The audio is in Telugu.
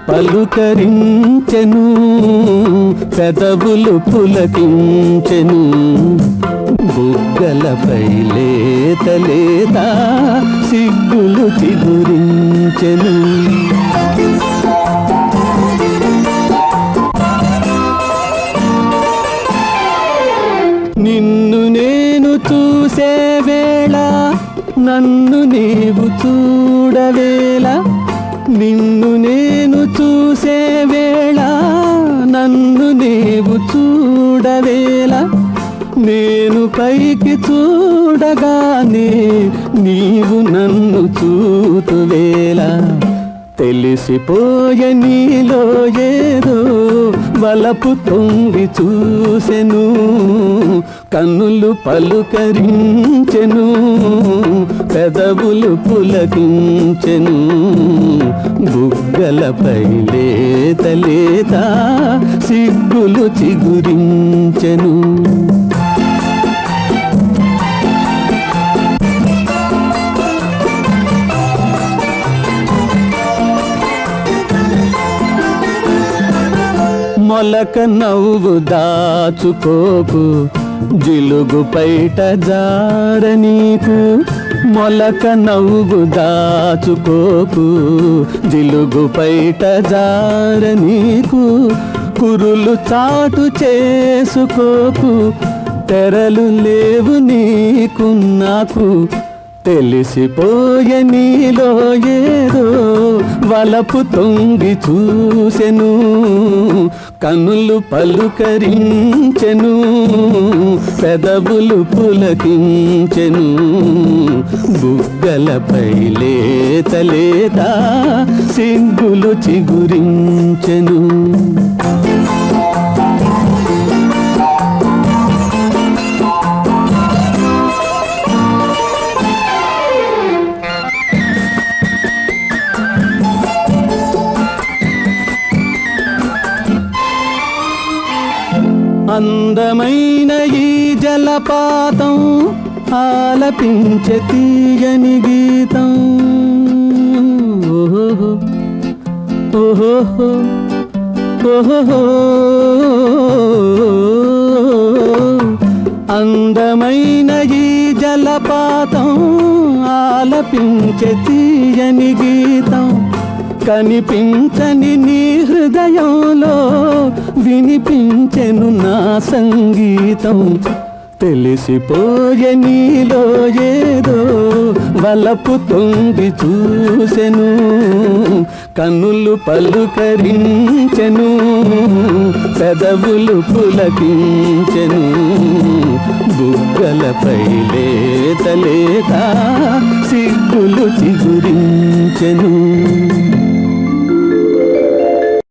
పలుకరించెను, పెదవులు పులకించెను, బుగ్గలపై లేత లేత సిగ్గులు చిగురించెను. నిన్ను నేను చూసే వేళ నన్ను నీవు చూడవేళ, నిన్ను నేను చూసే వేళ నన్ను నీవు చూడవేళ, నేను పైకి చూడగానే నీవు నన్ను చూతువేళ, తెలిసిపోయే నీలో ఏదో వలపు తొంగి చూసెను, కన్నులు పలుకరించెను, పెదవులు పులకించెను, బుగ్గలపై లేత లేత సిగ్గులు చిగురించెను. మొలక నవ్వు దాచుకోకు, జిలుగు పైట జార నీకు, మొలక నవ్వు దాచుకోకు, జిలుగు పైట జార నీకు, కురులు చాటు చేసుకోకు, తెరలు లేవు నీకు నాకు, తెలిసిపోయే నీలో ఏదో వలపు తొంగి చూసెను, కన్నులు పలుకరించెను, పెదవులు పులకించెను, బుగ్గలపై లేత లేత సిగ్గులు చిగురించెను. అందమైన ఈ జలపాతం ఆలపించే తీయని గీతం, ఓహో ఓహో ఓహో, అందమైన ఈ జలపాతం ఆలపించే తీయని గీతం, కనిపించని నీ హృదయంలో వినిపించెను నా సంగీతం, తెలిసిపోయే నీలో ఏదో వలపు తొంగి చూసెను, కన్నులు పలుకరించెను, పెదవులు పులకించెను, బుగ్గలపై లేత లేత సిగ్గులు చిగురించెను.